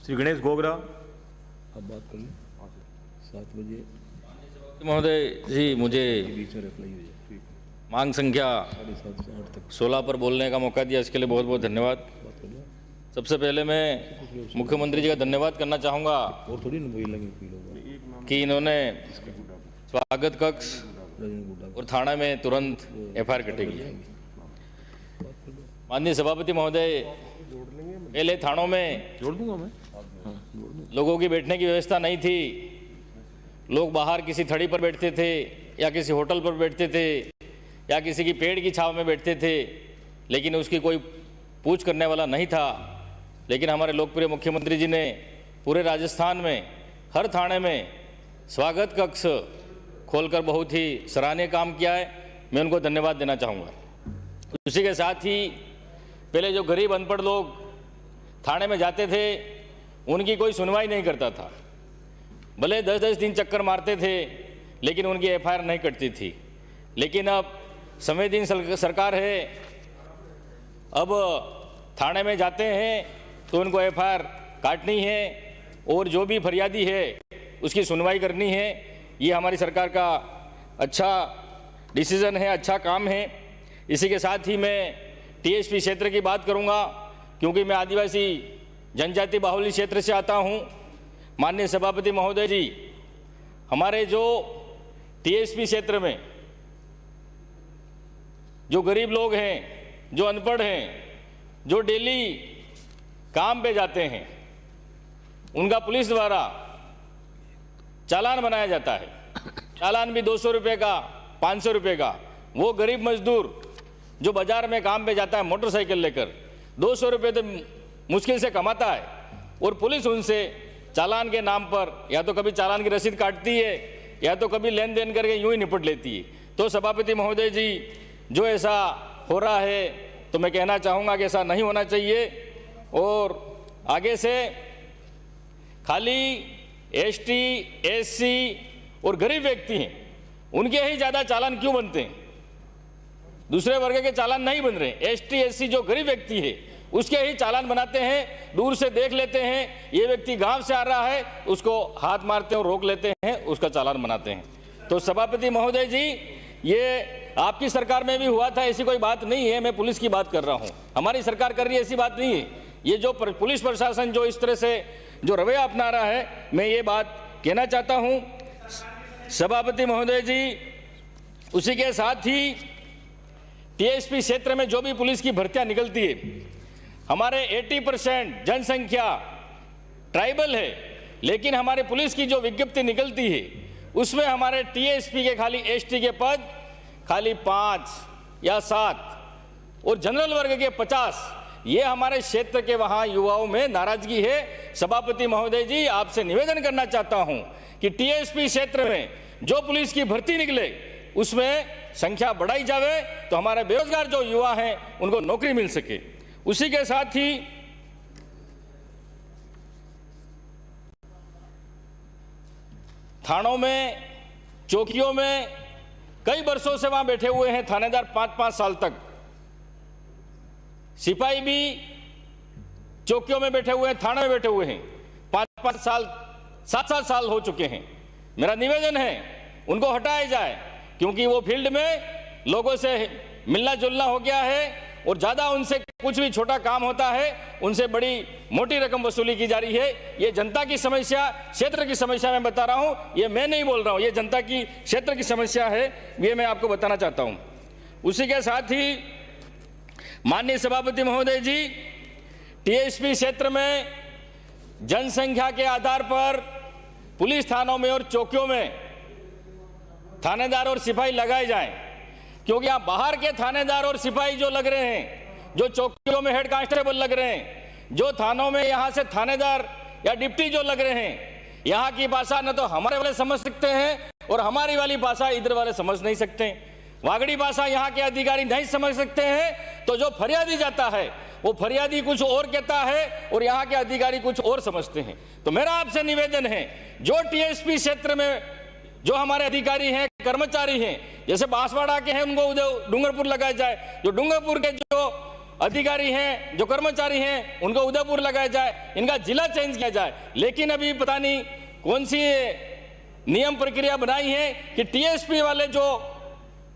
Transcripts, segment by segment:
श्री गणेश गोगरा। आप बात कर लें 7 बजे महोदय जी, मुझे बीच में रिप्लाई हो जाए। ठीक है, मांग संख्या 7:30 से 8 तक 16 पर बोलने का मौका दिया, इसके लिए बहुत बहुत धन्यवाद। बात कर लो। सबसे पहले मैं मुख्यमंत्री जी का धन्यवाद करना चाहूँगा और थोड़ी ना बोलेंगे कोई लोग। कि इन्होंने स्वागत कक्ष रजनी गुड्डा और थाना में तुरंत एफआईआर कटेगी। माननीय सभापति महोदय, पहले थानों में जोड़ दूंगा मैं। हाँ, जोड़ दूंगा। लोगों की बैठने की व्यवस्था नहीं थी। लोग बाहर किसी थड़ी पर बैठते थे या किसी होटल पर बैठते थे या किसी की पेड़ की छांव में बैठते थे, लेकिन उसकी कोई पूछ करने वाला नहीं था। लेकिन हमारे लोकप्रिय मुख्यमंत्री जी ने पूरे राजस्थान में हर थाने में स्वागत कक्ष खोलकर बहुत ही सराहनीय काम किया है। मैं उनको धन्यवाद देना चाहूँगा। उसी के साथ ही पहले जो गरीब अनपढ़ लोग थाने में जाते थे, उनकी कोई सुनवाई नहीं करता था। भले 10-10 दिन चक्कर मारते थे, लेकिन उनकी एफआईआर नहीं कटती थी। लेकिन अब संवेदनशील सरकार है, अब थाने में जाते हैं तो उनको एफआईआर काटनी है और जो भी फरियादी है उसकी सुनवाई करनी है। ये हमारी सरकार का अच्छा डिसीज़न है, अच्छा काम है। इसी के साथ ही मैं टीएसपी क्षेत्र की बात करूंगा, क्योंकि मैं आदिवासी जनजाति बाहुल्य क्षेत्र से आता हूं। माननीय सभापति महोदय जी, हमारे जो टीएसपी क्षेत्र में जो गरीब लोग हैं, जो अनपढ़ हैं, जो डेली काम पे जाते हैं, उनका पुलिस द्वारा चालान बनाया जाता है। चालान भी 200 रुपये का, 500 रुपये का। वो गरीब मजदूर जो बाजार में काम पे जाता है मोटरसाइकिल लेकर, 200 रुपये तो मुश्किल से कमाता है, और पुलिस उनसे चालान के नाम पर या तो कभी चालान की रसीद काटती है या तो कभी लेन देन करके यूं ही निपट लेती है। तो सभापति महोदय जी, जो ऐसा हो रहा है तो मैं कहना चाहूँगा कि ऐसा नहीं होना चाहिए। और आगे से खाली एसटी, एससी और गरीब व्यक्ति हैं, उनके ही ज़्यादा चालान क्यों बनते हैं? दूसरे वर्ग के चालान नहीं बन रहे। एसटी, एससी जो गरीब व्यक्ति है उसके ही चालान बनाते हैं। दूर से देख लेते हैं ये व्यक्ति गांव से आ रहा है, उसको हाथ मारते हैं और रोक लेते हैं, उसका चालान बनाते हैं। तो सभापति महोदय जी, ये आपकी सरकार में भी हुआ था, ऐसी कोई बात नहीं है। मैं पुलिस की बात कर रहा हूँ, हमारी सरकार कर रही है, ऐसी बात नहीं है। ये जो पुलिस प्रशासन जो इस तरह से जो रवैया अपना रहा है, मैं ये बात कहना चाहता हूँ सभापति महोदय जी। उसी के साथ ही टीएसपी क्षेत्र में जो भी पुलिस की भर्तियां निकलती है, हमारे 80% जनसंख्या ट्राइबल है, लेकिन हमारे पुलिस की जो विज्ञप्ति निकलती है उसमें हमारे टीएसपी के खाली एसटी के पद खाली 5 या 7 और जनरल वर्ग के 50। ये हमारे क्षेत्र के वहाँ युवाओं में नाराजगी है। सभापति महोदय जी, आपसे निवेदन करना चाहता हूँ कि टीएसपी क्षेत्र में जो पुलिस की भर्ती निकले उसमें संख्या बढ़ाई जावे, तो हमारे बेरोजगार जो युवा हैं उनको नौकरी मिल सके। उसी के साथ ही थानों में, चौकियों में कई वर्षों से वहां बैठे हुए हैं थानेदार 5-5 साल तक। सिपाही भी चौकियों में बैठे हुए हैं, थाने में बैठे हुए हैं 5-5 साल, 7-7 साल हो चुके हैं। मेरा निवेदन है उनको हटाया जाए, क्योंकि वो फील्ड में लोगों से मिलना जुलना हो गया है और ज़्यादा उनसे कुछ भी छोटा काम होता है उनसे बड़ी मोटी रकम वसूली की जा रही है। ये जनता की समस्या, क्षेत्र की समस्या मैं बता रहा हूँ, ये मैं नहीं बोल रहा हूँ, ये जनता की, क्षेत्र की समस्या है, ये मैं आपको बताना चाहता हूँ। उसी के साथ ही माननीय सभापति महोदय जी, टीएसपी क्षेत्र में जनसंख्या के आधार पर पुलिस थानों में और चौकियों में थानेदार और सिपाही लगाए जाएं, क्योंकि यहाँ बाहर के थानेदार और सिपाही जो लग रहे हैं, जो चौकियों में हेड कांस्टेबल लग रहे हैं, जो थानों में यहाँ से थानेदार या डिप्टी जो लग रहे हैं, यहाँ की भाषा न तो हमारे वाले समझ सकते हैं और हमारी वाली भाषा इधर वाले समझ नहीं सकते हैं। वागड़ी भाषा यहाँ के अधिकारी नहीं समझ सकते हैं, तो जो फरियादी जाता है वो फरियादी कुछ और कहता है और यहाँ के अधिकारी कुछ और समझते हैं। तो मेरा आपसे निवेदन है, जो टीएसपी क्षेत्र में जो हमारे अधिकारी हैं, कर्मचारी हैं, जैसे बांसवाड़ा के हैं, उनको डूंगरपुर लगाया जाए। जो डूंगरपुर के जो अधिकारी हैं, जो कर्मचारी हैं, उनको उदयपुर लगाया जाए, इनका जिला चेंज किया जाए। लेकिन अभी पता नहीं कौन सी नियम प्रक्रिया बनाई है कि टीएसपी वाले जो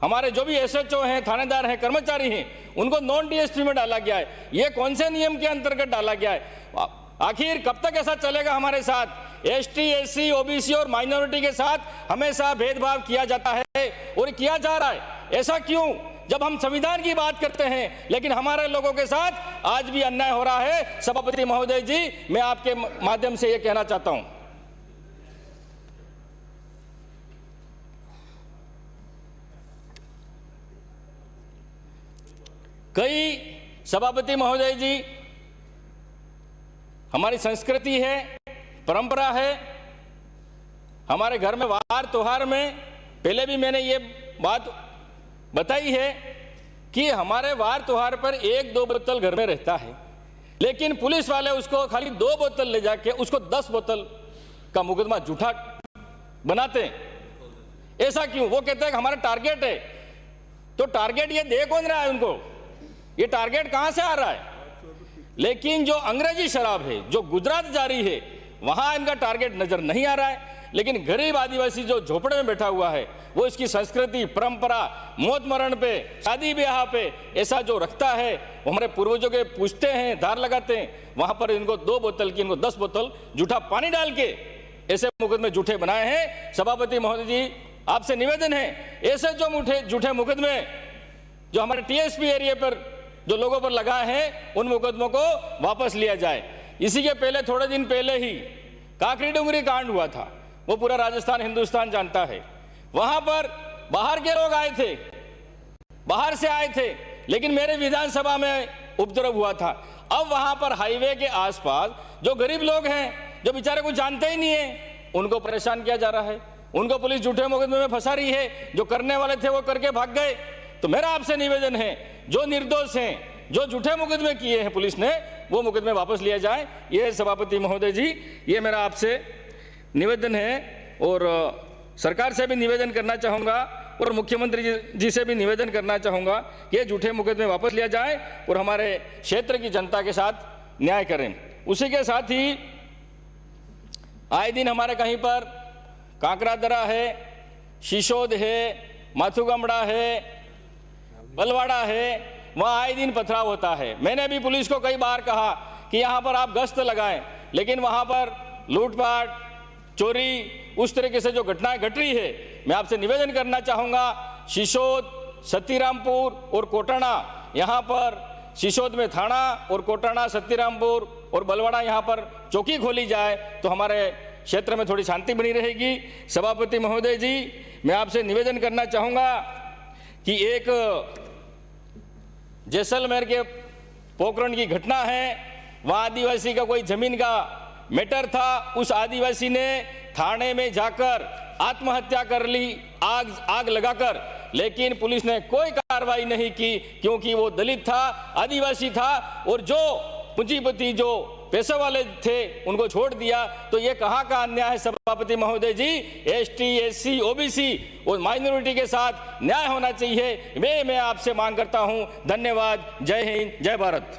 हमारे जो भी एसएचओ हैं, थानेदार हैं, कर्मचारी हैं, उनको नॉन टीएसपी में डाला गया है। ये कौन से नियम के अंतर्गत डाला गया है? आखिर कब तक ऐसा चलेगा हमारे साथ? एसटी, एससी, ओबीसी और माइनॉरिटी के साथ हमेशा भेदभाव किया जाता है और किया जा रहा है। ऐसा क्यों? जब हम संविधान की बात करते हैं लेकिन हमारे लोगों के साथ आज भी अन्याय हो रहा है। सभापति महोदय जी, मैं आपके माध्यम से यह कहना चाहता हूं, कई सभापति महोदय जी, हमारी संस्कृति है, परंपरा है, हमारे घर में वार त्योहार में पहले भी मैंने ये बात बताई है कि हमारे वार त्योहार पर 1-2 बोतल घर में रहता है, लेकिन पुलिस वाले उसको खाली 2 बोतल ले जाके उसको 10 बोतल का मुकदमा झूठा बनाते हैं। ऐसा क्यों? वो कहते हैं कि हमारा टारगेट है। तो टारगेट ये दे कौन रहा है उनको? ये टारगेट कहां से आ रहा है? लेकिन जो अंग्रेजी शराब है, जो गुजरात जारी है, वहां इनका टारगेट नजर नहीं आ रहा है। लेकिन गरीब आदिवासी जो झोपड़े में बैठा हुआ है, वो इसकी संस्कृति, परंपरा, मौत मरण पे, शादी ब्याह पे ऐसा जो रखता है, वो हमारे पूर्वजों के पूछते हैं, धार लगाते हैं, वहां पर इनको 2 बोतल की, इनको 10 बोतल झूठा पानी डाल के ऐसे मुकदमे झूठे बनाए हैं। सभापति महोदय जी, आपसे निवेदन है, ऐसे जो झूठे मुकदमे जो हमारे टीएसपी एरिया पर जो लोगों पर लगा है, उन मुकदमों को वापस लिया जाए। इसी के पहले, थोड़े दिन पहले ही काकरी डुंगरी कांड हुआ था, वो पूरा राजस्थान, हिंदुस्तान जानता है। वहां पर बाहर के लोग आए थे, बाहर से आए थे, लेकिन मेरे विधानसभा में उपद्रव हुआ था। अब वहां पर हाईवे के आसपास जो गरीब लोग हैं, जो बेचारे को जानते ही नहीं है, उनको परेशान किया जा रहा है, उनको पुलिस झूठे मुकदमे में फंसा रही है। जो करने वाले थे वो करके भाग गए। तो मेरा आपसे निवेदन है, जो निर्दोष हैं, जो झूठे मुकदमे किए हैं पुलिस ने, वो मुकदमे वापस लिया जाए। ये सभापति महोदय जी, ये मेरा आपसे निवेदन है। और सरकार से भी निवेदन करना चाहूँगा और मुख्यमंत्री जी से भी निवेदन करना चाहूँगा कि ये झूठे मुकदमे वापस लिया जाए और हमारे क्षेत्र की जनता के साथ न्याय करें। उसी के साथ ही आए दिन हमारे कहीं पर काकरादरा है, शिशोद है, माथुगमड़ा है, बलवाड़ा है, वहाँ आए दिन पथराव होता है। मैंने भी पुलिस को कई बार कहा कि यहाँ पर आप गश्त लगाएं, लेकिन वहाँ पर लूटपाट, चोरी, उस तरीके से जो घटनाएं घट रही है, मैं आपसे निवेदन करना चाहूँगा, शिशोद, सतीरामपुर और कोटाना, यहाँ पर शिशोद में थाना और कोटाना, सतीरामपुर और बलवाड़ा यहाँ पर चौकी खोली जाए तो हमारे क्षेत्र में थोड़ी शांति बनी रहेगी। सभापति महोदय जी, मैं आपसे निवेदन करना चाहूँगा कि एक जैसलमेर के पोखरण की घटना है, वहाँ आदिवासी का कोई जमीन का मैटर था, उस आदिवासी ने थाने में जाकर आत्महत्या कर ली, आग लगाकर, लेकिन पुलिस ने कोई कार्रवाई नहीं की क्योंकि वो दलित था, आदिवासी था और जो पूंजीपति, जो पैसे वाले थे, उनको छोड़ दिया। तो ये कहाँ का अन्याय है सभापति महोदय जी? एसटी, एससी, ओबीसी और माइनॉरिटी के साथ न्याय होना चाहिए। मैं आपसे मांग करता हूँ। धन्यवाद। जय हिंद, जय भारत।